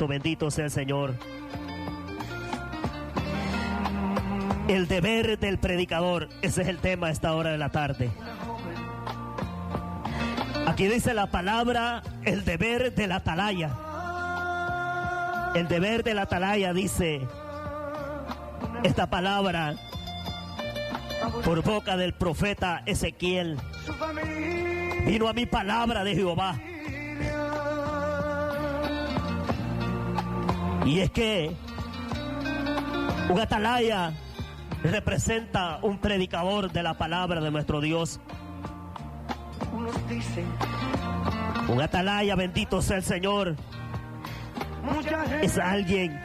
Santo, bendito sea el Señor. El deber del predicador, ese es el tema a esta hora de la tarde. Aquí dice la palabra, el deber de la atalaya. El deber de la atalaya, dice esta palabra por boca del profeta Ezequiel. Vino a mí palabra de Jehová. Y es que un atalaya representa un predicador de la palabra de nuestro Dios. Un atalaya, bendito sea el Señor, es alguien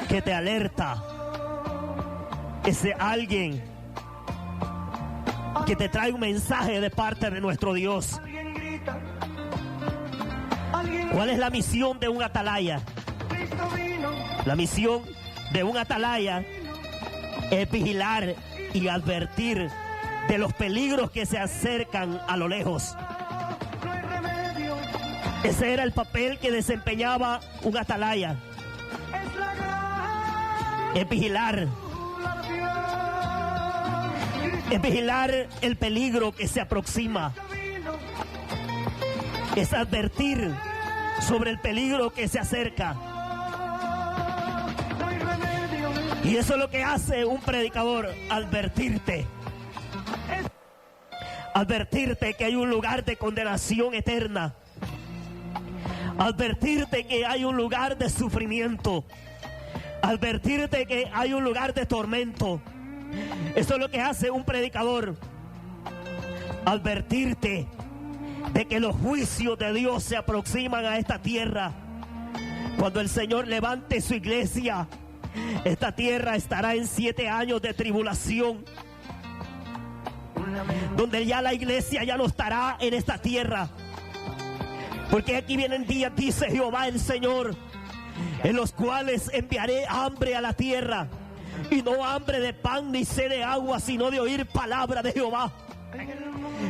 que te alerta, es alguien que te trae un mensaje de parte de nuestro Dios. ¿Cuál es la misión de un atalaya? La misión de un atalaya es vigilar y advertir de los peligros que se acercan a lo lejos. Ese era el papel que desempeñaba un atalaya. Es vigilar. Es vigilar el peligro que se aproxima. Es advertir sobre el peligro que se acerca. Y eso es lo que hace un predicador, advertirte. Advertirte que hay un lugar de condenación eterna. Advertirte que hay un lugar de sufrimiento. Advertirte que hay un lugar de tormento. Eso es lo que hace un predicador. Advertirte de que los juicios de Dios se aproximan a esta tierra. Cuando el Señor levante su iglesia, esta tierra estará en 7 años de tribulación, donde ya la iglesia ya no estará en esta tierra. Porque aquí vienen días, dice Jehová el Señor, en los cuales enviaré hambre a la tierra, y no hambre de pan ni sed de agua, sino de oír palabra de Jehová.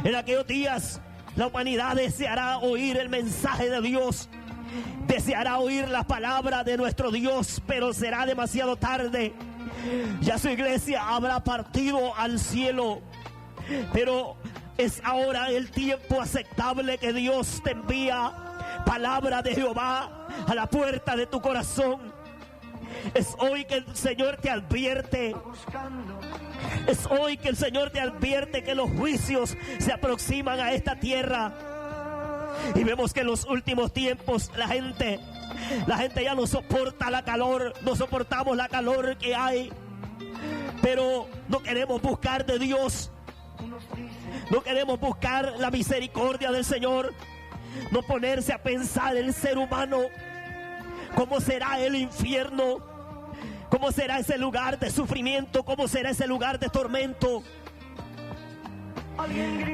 En aquellos días la humanidad deseará oír el mensaje de Dios, deseará oír la palabra de nuestro Dios, pero será demasiado tarde. Ya su iglesia habrá partido al cielo, pero es ahora el tiempo aceptable que Dios te envía palabra de Jehová a la puerta de tu corazón. Es hoy que el Señor te advierte. Es hoy que el Señor te advierte que los juicios se aproximan a esta tierra. Y vemos que en los últimos tiempos la gente ya no soporta la calor, no soportamos la calor que hay. Pero no queremos buscar de Dios. No queremos buscar la misericordia del Señor. No ponerse a pensar el ser humano. ¿Cómo será el infierno? ¿Cómo será ese lugar de sufrimiento? ¿Cómo será ese lugar de tormento?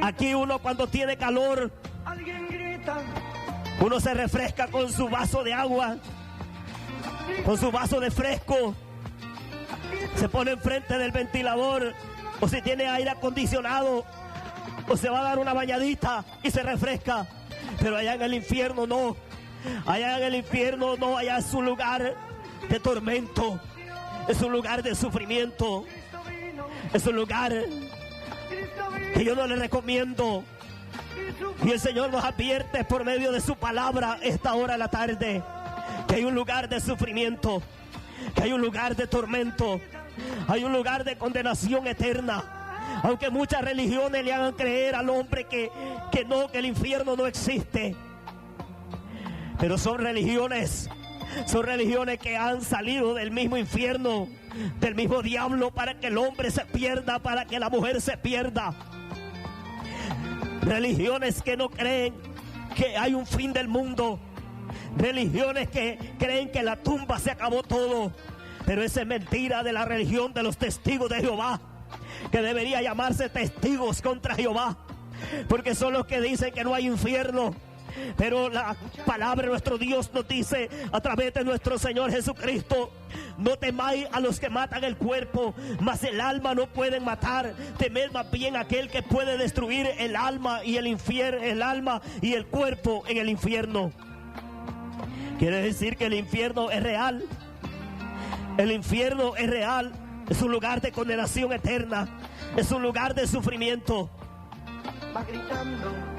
Aquí uno cuando tiene calor, uno se refresca con su vaso de agua, con su vaso de fresco. Se pone enfrente del ventilador, o si tiene aire acondicionado, o se va a dar una bañadita y se refresca. Pero allá en el infierno no. Allá en el infierno no, allá es un lugar de tormento, es un lugar de sufrimiento, es un lugar que yo no le recomiendo. Y el Señor nos advierte por medio de su palabra esta hora de la tarde que hay un lugar de sufrimiento, que hay un lugar de tormento, hay un lugar de condenación eterna. Aunque muchas religiones le hagan creer al hombre que el infierno no existe. Pero son religiones que han salido del mismo infierno, del mismo diablo, para que el hombre se pierda, para que la mujer se pierda. Religiones que no creen que hay un fin del mundo. Religiones que creen que la tumba se acabó todo. Pero esa es mentira de la religión de los testigos de Jehová, que debería llamarse testigos contra Jehová, porque son los que dicen que no hay infierno. Pero la palabra de nuestro Dios nos dice a través de nuestro Señor Jesucristo: no temáis a los que matan el cuerpo, mas el alma no pueden matar. Temed más bien a aquel que puede destruir el alma y el infierno, el alma y el cuerpo en el infierno. Quiere decir que el infierno es real. El infierno es real. Es un lugar de condenación eterna. Es un lugar de sufrimiento.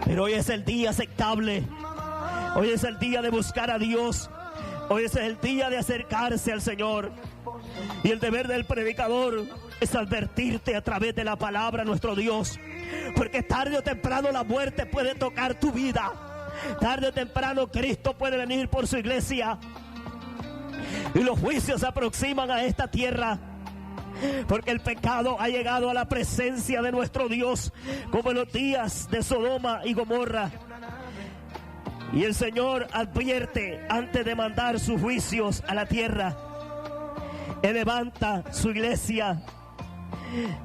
Pero hoy es el día aceptable. Hoy es el día de buscar a Dios. Hoy es el día de acercarse al Señor. Y el deber del predicador es advertirte a través de la palabra nuestro Dios. Porque tarde o temprano la muerte puede tocar tu vida. Tarde o temprano Cristo puede venir por su iglesia. Y los juicios se aproximan a esta tierra. Porque el pecado ha llegado a la presencia de nuestro Dios, como en los días de Sodoma y Gomorra. Y el Señor advierte antes de mandar sus juicios a la tierra. Él levanta su iglesia.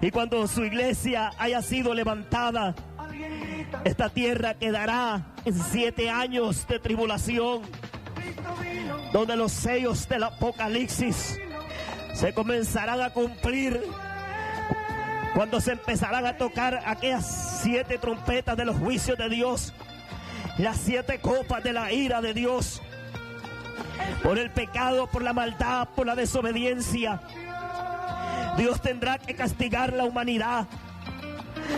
Y cuando su iglesia haya sido levantada, esta tierra quedará en 7 años de tribulación, donde los sellos del Apocalipsis se comenzarán a cumplir, cuando se empezarán a tocar aquellas 7 trompetas de los juicios de Dios, las 7 copas de la ira de Dios, por el pecado, por la maldad, por la desobediencia. Dios tendrá que castigar la humanidad,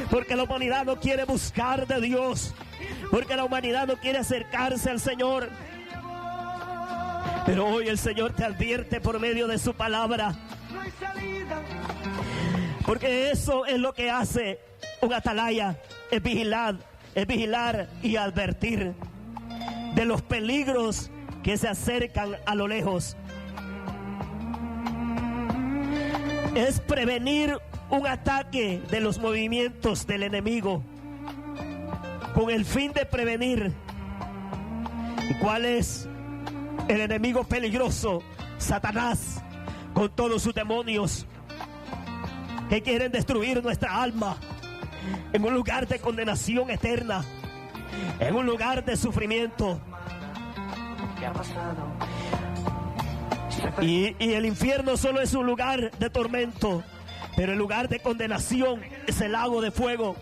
porque la humanidad no quiere buscar de Dios, porque la humanidad no quiere acercarse al Señor. Pero hoy el Señor te advierte por medio de su palabra, porque eso es lo que hace un atalaya, es vigilar y advertir de los peligros que se acercan a lo lejos. Es prevenir un ataque de los movimientos del enemigo, con el fin de prevenir. ¿Y cuál es el enemigo peligroso? Satanás, con todos sus demonios que quieren destruir nuestra alma en un lugar de condenación eterna, en un lugar de sufrimiento. ¿Qué ha pasado? Y el infierno solo es un lugar de tormento, pero el lugar de condenación es el lago de fuego.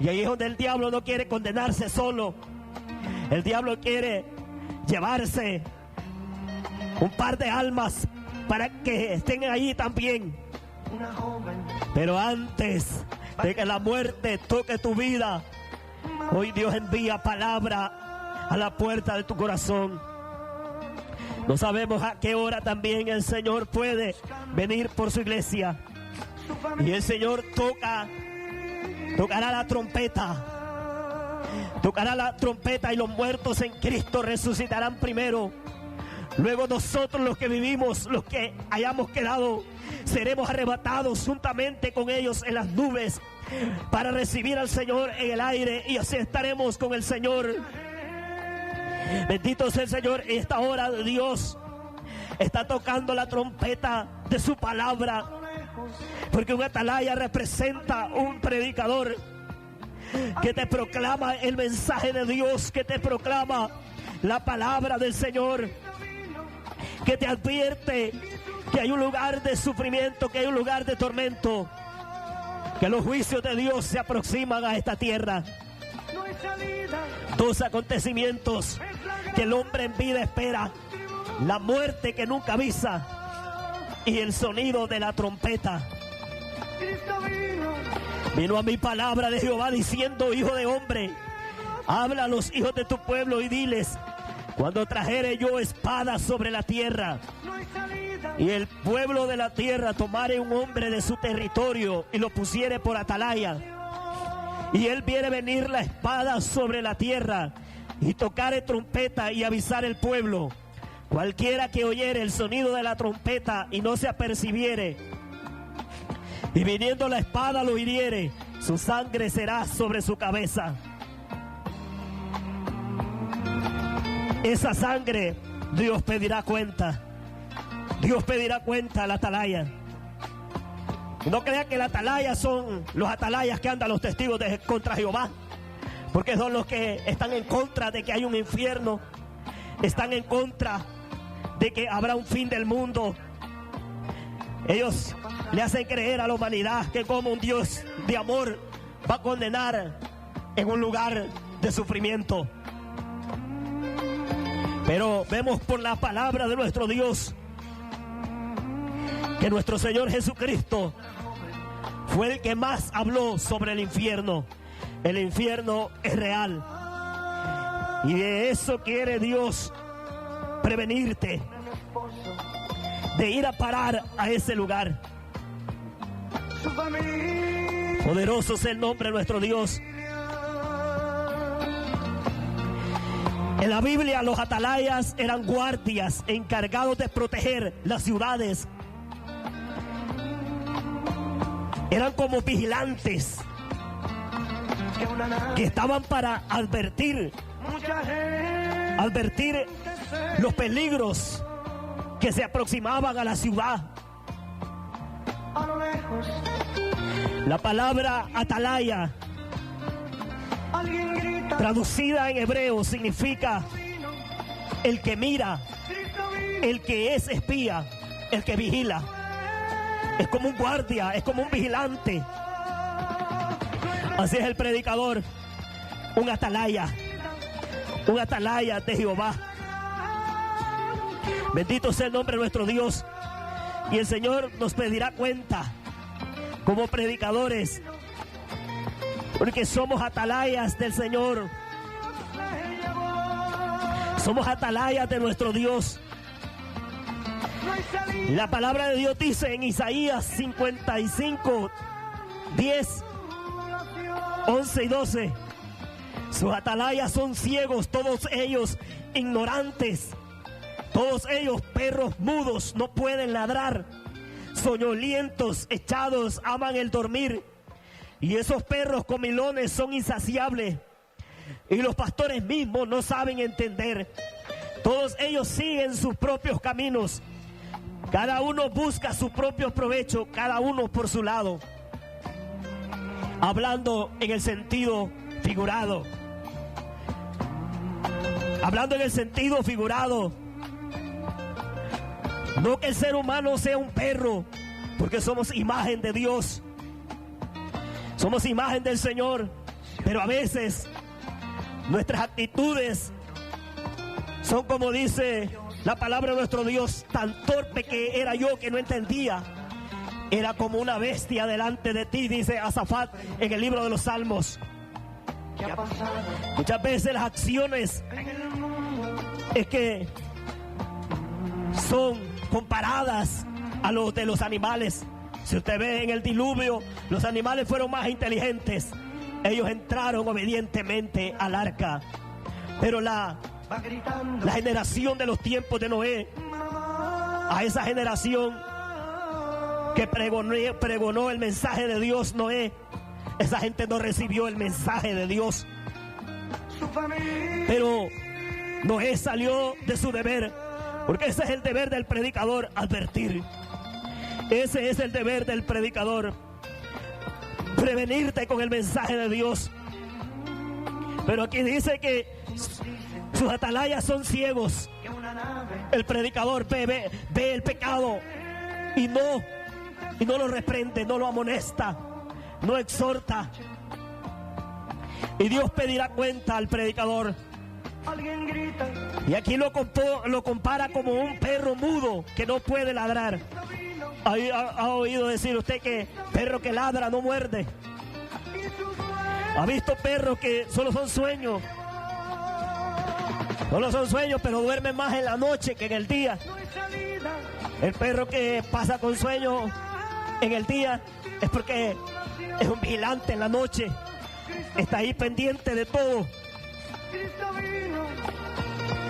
Y ahí es donde el diablo no quiere condenarse solo. El diablo quiere llevarse un par de almas para que estén ahí también. Pero antes de que la muerte toque tu vida, hoy Dios envía palabra a la puerta de tu corazón. No sabemos a qué hora también el Señor puede venir por su iglesia. Y el Señor tocará la trompeta. Tocará la trompeta y los muertos en Cristo resucitarán primero. Luego nosotros, los que vivimos, los que hayamos quedado, seremos arrebatados juntamente con ellos en las nubes para recibir al Señor en el aire, y así estaremos con el Señor. Bendito sea el Señor. En esta hora Dios está tocando la trompeta de su palabra, porque un atalaya representa un predicador que te proclama el mensaje de Dios, que te proclama la palabra del Señor, que te advierte que hay un lugar de sufrimiento, que hay un lugar de tormento, que los juicios de Dios se aproximan a esta tierra. 2 acontecimientos que el hombre en vida espera: la muerte que nunca avisa y el sonido de la trompeta. Vino a mi palabra de Jehová diciendo: hijo de hombre, habla a los hijos de tu pueblo y diles: cuando trajere yo espada sobre la tierra, y el pueblo de la tierra tomare un hombre de su territorio y lo pusiere por atalaya, y él viere venir la espada sobre la tierra, y tocare trompeta y avisar el pueblo, cualquiera que oyere el sonido de la trompeta y no se apercibiere, y viniendo la espada lo hiriere, su sangre será sobre su cabeza. Esa sangre Dios pedirá cuenta. Dios pedirá cuenta a la atalaya. No crea que la atalaya son los atalayas que andan los testigos contra Jehová, porque son los que están en contra de que hay un infierno, están en contra de que habrá un fin del mundo. Ellos le hacen creer a la humanidad que como un Dios de amor va a condenar en un lugar de sufrimiento. Pero vemos por la palabra de nuestro Dios que nuestro Señor Jesucristo fue el que más habló sobre el infierno. El infierno es real. Y de eso quiere Dios prevenirte, de ir a parar a ese lugar. Poderoso es el nombre de nuestro Dios. En la Biblia los atalayas eran guardias encargados de proteger las ciudades. Eran como vigilantes que estaban para advertir los peligros que se aproximaban a la ciudad. La palabra atalaya, traducida en hebreo, significa el que mira, el que es espía, el que vigila. Es como un guardia, es como un vigilante. Así es el predicador, un atalaya de Jehová. Bendito sea el nombre de nuestro Dios. Y el Señor nos pedirá cuenta como predicadores, porque somos atalayas del Señor. Somos atalayas de nuestro Dios. La palabra de Dios dice en Isaías 55, 10, 11 y 12: sus atalayas son ciegos, todos ellos ignorantes, todos ellos perros mudos, no pueden ladrar, soñolientos, echados, aman el dormir, y esos perros comilones son insaciables, y los pastores mismos no saben entender. Todos ellos siguen sus propios caminos, cada uno busca su propio provecho, cada uno por su lado. Hablando en el sentido figurado. Hablando en el sentido figurado. No que el ser humano sea un perro, porque somos imagen de Dios. Somos imagen del Señor. Pero a veces nuestras actitudes son, como dice la palabra de nuestro Dios, tan torpe que era yo que no entendía. Era como una bestia delante de ti, dice Asafat en el libro de los Salmos. Muchas veces las acciones es que son comparadas a los de los animales. Si usted ve en el diluvio, los animales fueron más inteligentes. Ellos entraron obedientemente al arca. Pero la generación de los tiempos de Noé, a esa generación que pregonó el mensaje de Dios, Noé, esa gente no recibió el mensaje de Dios. Pero Noé salió de su deber, porque ese es el deber del predicador, advertir. Ese es el deber del predicador, prevenirte con el mensaje de Dios. Pero aquí dice que sus atalayas son ciegos. El predicador ve el pecado y no lo reprende, no lo amonesta, no exhorta. Y Dios pedirá cuenta al predicador. Y aquí lo compara como un perro mudo que no puede ladrar. ¿Ha oído decir usted que perro que ladra no muerde? ¿Ha visto perros que solo son sueños? Solo son sueños, pero duermen más en la noche que en el día. El perro que pasa con sueño en el día es porque es un vigilante en la noche. Está ahí pendiente de todo.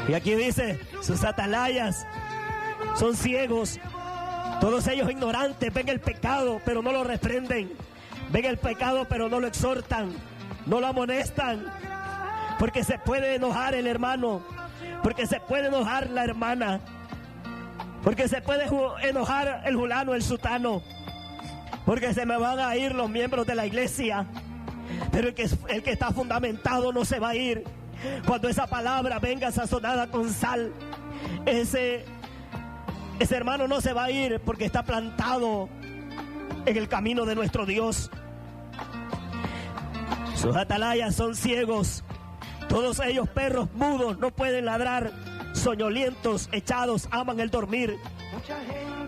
Y aquí dice, sus atalayas son ciegos, todos ellos ignorantes, ven el pecado pero no lo reprenden, ven el pecado pero no lo exhortan, no lo amonestan, porque se puede enojar el hermano, porque se puede enojar la hermana, porque se puede enojar el fulano, el sutano, porque se me van a ir los miembros de la iglesia. Pero el que está fundamentado no se va a ir. Cuando esa palabra venga sazonada con sal, ese hermano no se va a ir, porque está plantado en el camino de nuestro Dios. Sus atalayas son ciegos, todos ellos perros mudos, no pueden ladrar, soñolientos, echados, aman el dormir.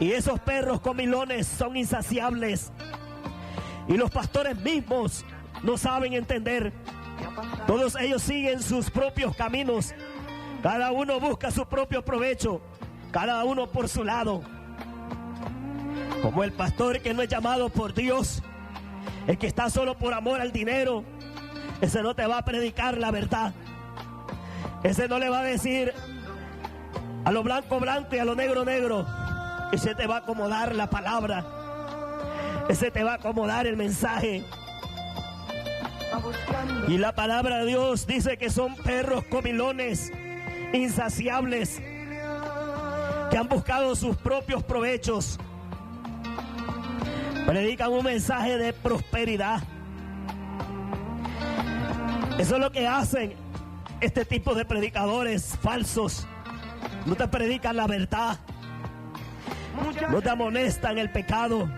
Y esos perros comilones son insaciables. Y los pastores mismos no saben entender. Todos ellos siguen sus propios caminos. Cada uno busca su propio provecho. Cada uno por su lado. Como el pastor que no es llamado por Dios, el que está solo por amor al dinero, ese no te va a predicar la verdad. Ese no le va a decir a lo blanco blanco y a lo negro negro. Ese te va a acomodar la palabra. Ese te va a acomodar el mensaje. Y la palabra de Dios dice que son perros comilones, insaciables, que han buscado sus propios provechos. Predican un mensaje de prosperidad. Eso es lo que hacen este tipo de predicadores falsos. No te predican la verdad. No te amonestan el pecado.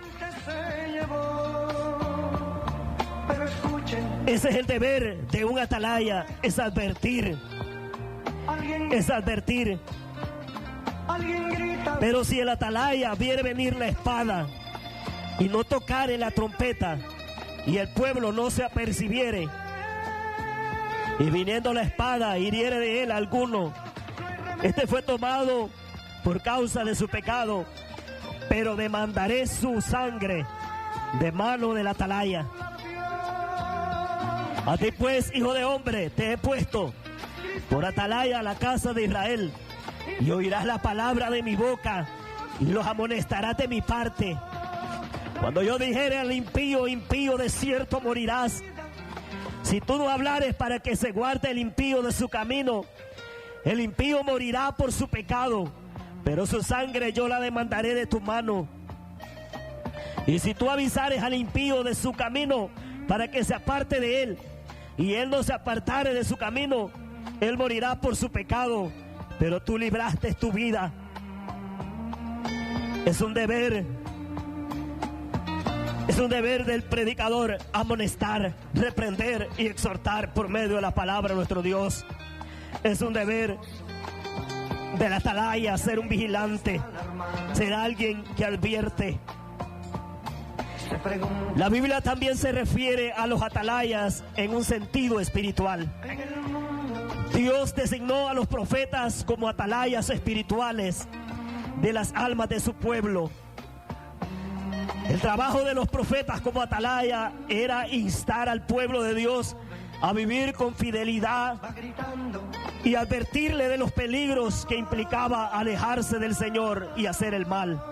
Ese es el deber de un atalaya, es advertir. Es advertir. Pero si el atalaya viene venir la espada y no tocar en la trompeta, y el pueblo no se apercibiere, y viniendo la espada hiriere de él alguno, este fue tomado por causa de su pecado, pero demandaré su sangre de mano del atalaya. A ti pues, hijo de hombre, te he puesto por atalaya a la casa de Israel, y oirás la palabra de mi boca, y los amonestarás de mi parte. Cuando yo dijere al impío, impío, de cierto morirás. Si tú no hablares para que se guarde el impío de su camino, el impío morirá por su pecado, pero su sangre yo la demandaré de tu mano. Y si tú avisares al impío de su camino para que se aparte de él, y él no se apartare de su camino, él morirá por su pecado, pero tú libraste tu vida. Es un deber del predicador amonestar, reprender y exhortar por medio de la palabra de nuestro Dios. Es un deber del atalaya ser un vigilante, ser alguien que advierte. La Biblia también se refiere a los atalayas en un sentido espiritual. Dios designó a los profetas como atalayas espirituales de las almas de su pueblo. El trabajo de los profetas como atalaya era instar al pueblo de Dios a vivir con fidelidad y advertirle de los peligros que implicaba alejarse del Señor y hacer el mal.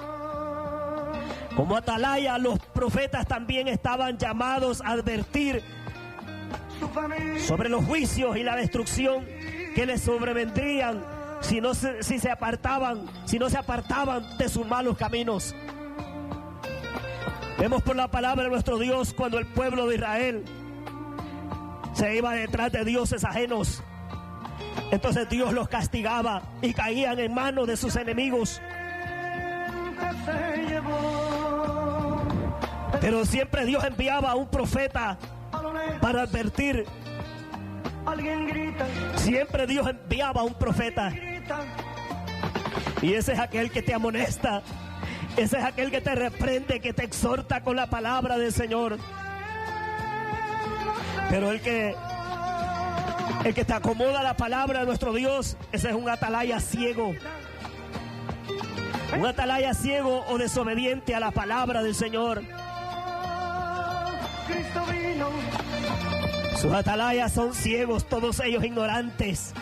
Como atalaya, los profetas también estaban llamados a advertir sobre los juicios y la destrucción que les sobrevendrían si no se apartaban de sus malos caminos. Vemos por la palabra de nuestro Dios cuando el pueblo de Israel se iba detrás de dioses ajenos. Entonces Dios los castigaba y caían en manos de sus enemigos. Pero siempre Dios enviaba a un profeta para advertir. Siempre Dios enviaba a un profeta. Y ese es aquel que te amonesta. Ese es aquel que te reprende, que te exhorta con la palabra del Señor. Pero el que te acomoda la palabra de nuestro Dios, ese es un atalaya ciego. Un atalaya ciego o desobediente a la palabra del Señor. Sus atalayas son ciegos, todos ellos ignorantes.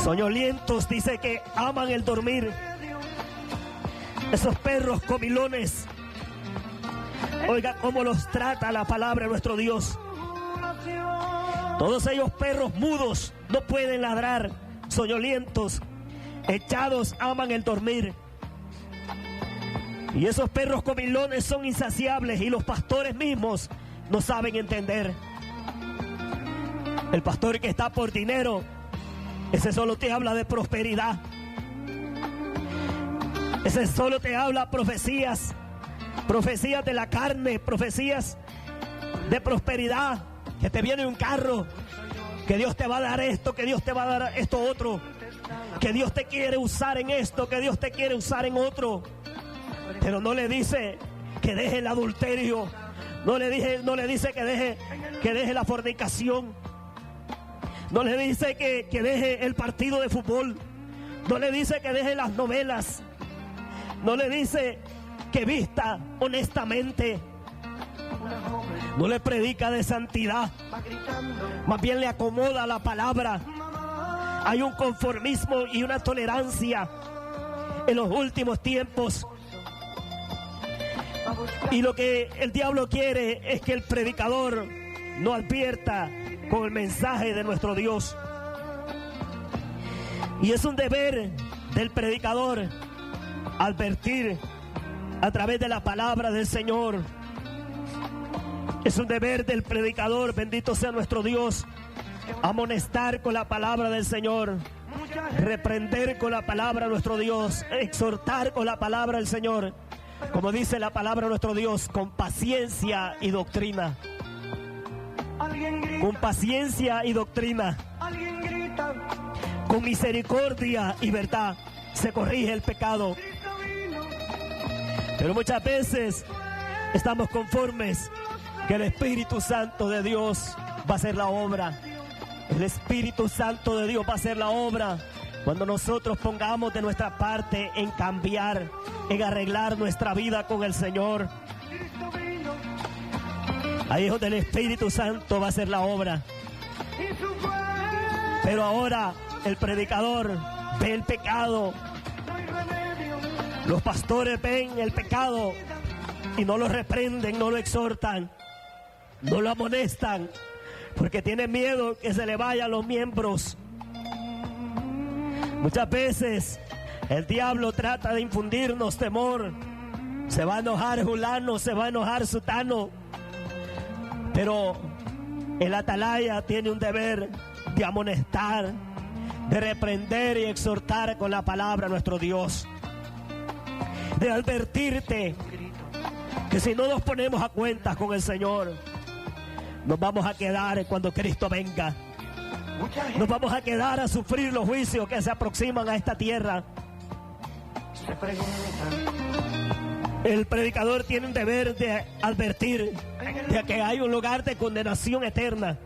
Soñolientos, dice que aman el dormir. Esos perros comilones. Oiga cómo los trata la palabra de nuestro Dios. Todos ellos perros mudos, no pueden ladrar. Soñolientos, echados, aman el dormir. Y esos perros comilones son insaciables y los pastores mismos no saben entender. El pastor que está por dinero, ese solo te habla de prosperidad. Ese solo te habla profecías de la carne, profecías de prosperidad, que te viene un carro, que Dios te va a dar esto, que Dios te va a dar esto otro, que Dios te quiere usar en esto, que Dios te quiere usar en otro. Pero no le dice que deje el adulterio, no le dice que deje la fornicación, no le dice que deje el partido de fútbol, no le dice que deje las novelas, no le dice que vista honestamente, no le predica de santidad, más bien le acomoda la palabra. Hay un conformismo y una tolerancia en los últimos tiempos. Y lo que el diablo quiere es que el predicador no advierta con el mensaje de nuestro Dios. Y es un deber del predicador advertir a través de la palabra del Señor. Es un deber del predicador, bendito sea nuestro Dios, amonestar con la palabra del Señor, reprender con la palabra de nuestro Dios, exhortar con la palabra del Señor, como dice la palabra de nuestro Dios, con paciencia y doctrina. Con paciencia y doctrina, con misericordia y verdad se corrige el pecado. Pero muchas veces estamos conformes que el Espíritu Santo de Dios va a hacer la obra. El Espíritu Santo de Dios va a hacer la obra cuando nosotros pongamos de nuestra parte en cambiar, en arreglar nuestra vida con el Señor. Ahí es donde el Espíritu Santo va a hacer la obra. Pero ahora el predicador ve el pecado. Los pastores ven el pecado y no lo reprenden, no lo exhortan, no lo amonestan, porque tienen miedo que se le vayan los miembros. Muchas veces el diablo trata de infundirnos temor. Se va a enojar fulano, se va a enojar sutano. Pero el atalaya tiene un deber de amonestar, de reprender y exhortar con la palabra a nuestro Dios. De advertirte que si no nos ponemos a cuentas con el Señor, nos vamos a quedar cuando Cristo venga. Nos vamos a quedar a sufrir los juicios que se aproximan a esta tierra. El predicador tiene un deber de advertir de que hay un lugar de condenación eterna,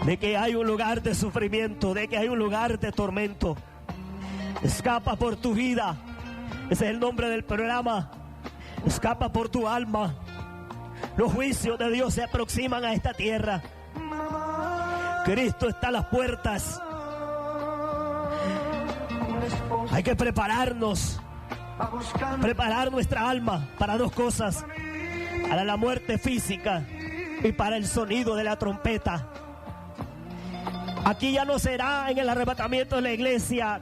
de que hay un lugar de sufrimiento, de que hay un lugar de tormento. Escapa por tu vida. Ese es el nombre del programa. Escapa por tu alma. Los juicios de Dios se aproximan a esta tierra. Cristo está a las puertas. Hay que prepararnos, preparar nuestra alma para dos cosas: para la muerte física y para el sonido de la trompeta. Aquí ya no será en el arrebatamiento de la iglesia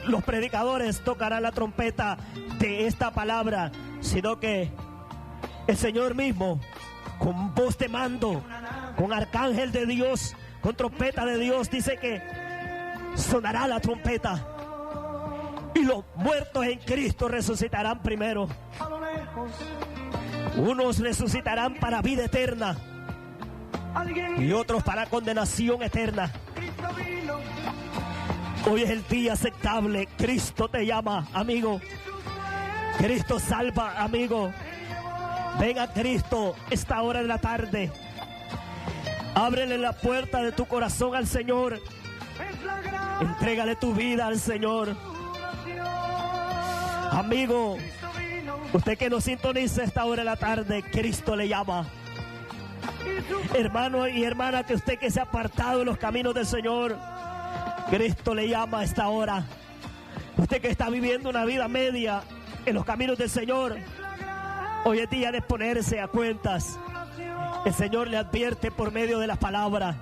los predicadores tocarán la trompeta de esta palabra, sino que el Señor mismo, con voz de mando, con arcángel de Dios, con trompeta de Dios, dice que sonará la trompeta y los muertos en Cristo resucitarán primero. Unos resucitarán para vida eterna y otros para condenación eterna. Hoy es el día aceptable. Cristo te llama, amigo. Cristo salva, amigo. Ven a Cristo esta hora de la tarde. Ábrele la puerta de tu corazón al Señor. Entrégale tu vida al Señor. Amigo, usted que nos sintoniza esta hora de la tarde, Cristo le llama. Hermano y hermana, que usted que se ha apartado de los caminos del Señor, Cristo le llama a esta hora. Usted que está viviendo una vida media en los caminos del Señor, hoy es día de ponerse a cuentas. El Señor le advierte por medio de la palabra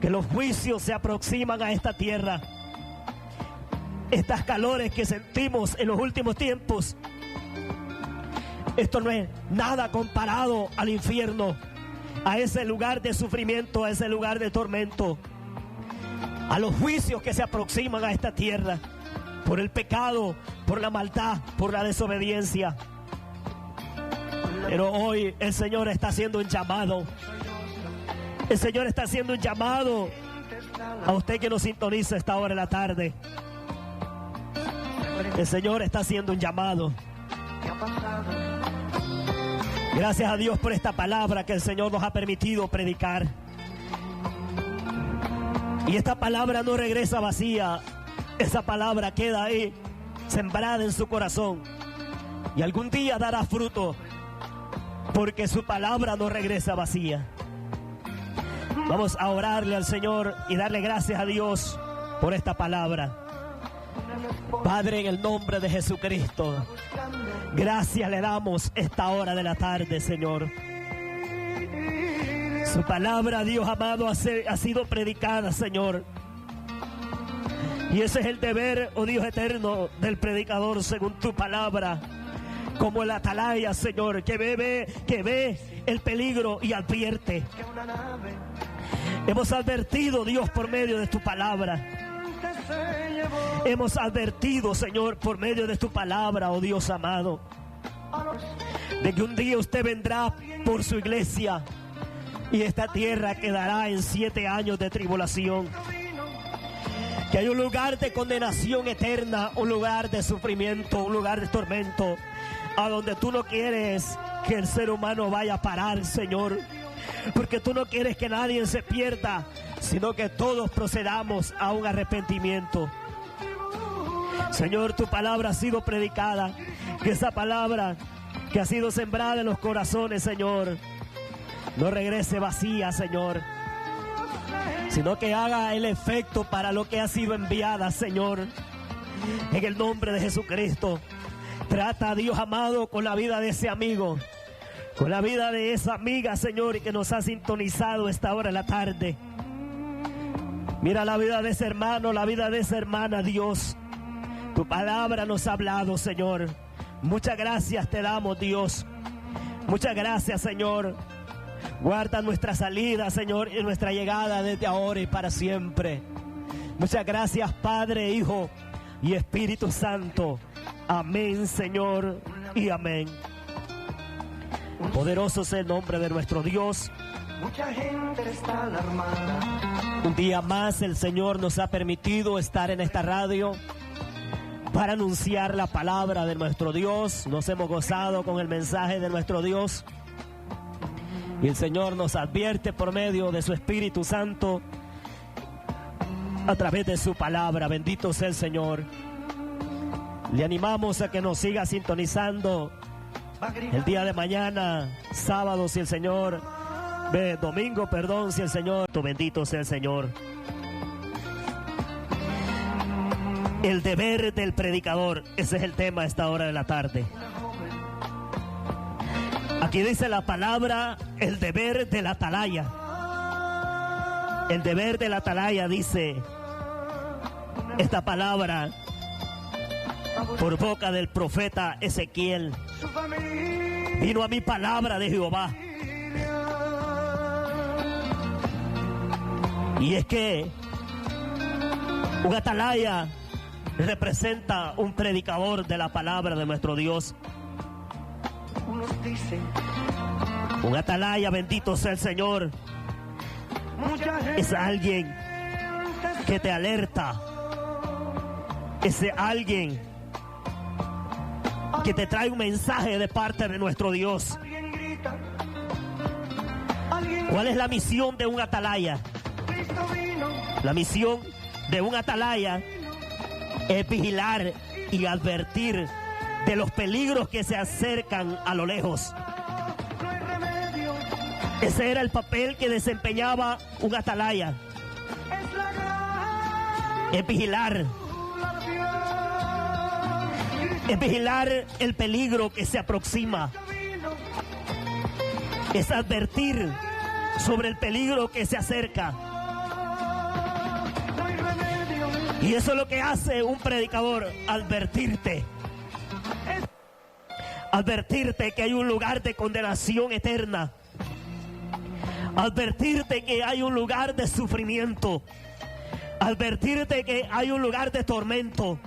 que los juicios se aproximan a esta tierra. Estas calores que sentimos en los últimos tiempos, esto no es nada comparado al infierno, a ese lugar de sufrimiento, a ese lugar de tormento, a los juicios que se aproximan a esta tierra por el pecado, por la maldad, por la desobediencia. Pero hoy el Señor está haciendo un llamado. El Señor está haciendo un llamado a usted que nos sintoniza a esta hora de la tarde. El Señor está haciendo un llamado. Gracias a Dios por esta palabra que el Señor nos ha permitido predicar. Y esta palabra no regresa vacía. Esa palabra queda ahí, sembrada en su corazón. Y algún día dará fruto, porque su palabra no regresa vacía. Vamos a orarle al Señor y darle gracias a Dios por esta palabra. Padre, en el nombre de Jesucristo, gracias le damos esta hora de la tarde, Señor. Su palabra, Dios amado, ha sido predicada, Señor. Y ese es el deber, oh Dios eterno, del predicador según tu palabra. Como el atalaya, Señor, que ve el peligro y advierte. Hemos advertido, Dios, por medio de tu palabra. Hemos advertido, Señor, por medio de tu palabra, oh Dios amado, de que un día usted vendrá por su iglesia y esta tierra quedará en 7 años de tribulación. Que hay un lugar de condenación eterna, un lugar de sufrimiento, un lugar de tormento, a donde tú no quieres que el ser humano vaya a parar, Señor. Porque tú no quieres que nadie se pierda, sino que todos procedamos a un arrepentimiento. Señor, tu palabra ha sido predicada, que esa palabra que ha sido sembrada en los corazones, Señor, no regrese vacía, Señor, sino que haga el efecto para lo que ha sido enviada, Señor. En el nombre de Jesucristo, trata, Dios amado, con la vida de ese amigo, con la vida de esa amiga, Señor, y que nos ha sintonizado esta hora de la tarde. Mira la vida de ese hermano, la vida de esa hermana, Dios. Tu palabra nos ha hablado, Señor. Muchas gracias te damos, Dios. Muchas gracias, Señor. Guarda nuestra salida, Señor, y nuestra llegada desde ahora y para siempre. Muchas gracias, Padre, Hijo y Espíritu Santo. Amén, Señor, y amén. Poderoso es el nombre de nuestro Dios. Mucha gente está alarmada. Un día más el Señor nos ha permitido estar en esta radio para anunciar la palabra de nuestro Dios. Nos hemos gozado con el mensaje de nuestro Dios. Y el Señor nos advierte por medio de su Espíritu Santo a través de su palabra. Bendito sea el Señor. Le animamos a que nos siga sintonizando el día de mañana, sábado, si el Señor, domingo, perdón, si el Señor, bendito sea el Señor. El deber del predicador, ese es el tema a esta hora de la tarde. Aquí dice la palabra, el deber del atalaya. El deber del atalaya, dice esta palabra por boca del profeta Ezequiel. Vino a mí palabra de Jehová. Y es que un atalaya representa un predicador de la palabra de nuestro Dios. Un atalaya, bendito sea el Señor, es alguien que te alerta, es alguien que te trae un mensaje de parte de nuestro Dios. ¿Cuál es la misión de un atalaya? La misión de un atalaya es vigilar y advertir de los peligros que se acercan a lo lejos. Ese era el papel que desempeñaba un atalaya. Es vigilar. Es vigilar el peligro que se aproxima. Es advertir sobre el peligro que se acerca. Y eso es lo que hace un predicador, advertirte. Advertirte que hay un lugar de condenación eterna. Advertirte que hay un lugar de sufrimiento. Advertirte que hay un lugar de tormento.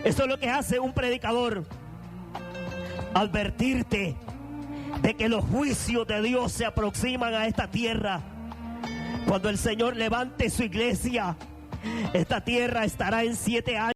Eso es lo que hace un predicador. Advertirte de que los juicios de Dios se aproximan a esta tierra. Cuando el Señor levante su iglesia, esta tierra estará en 7 años.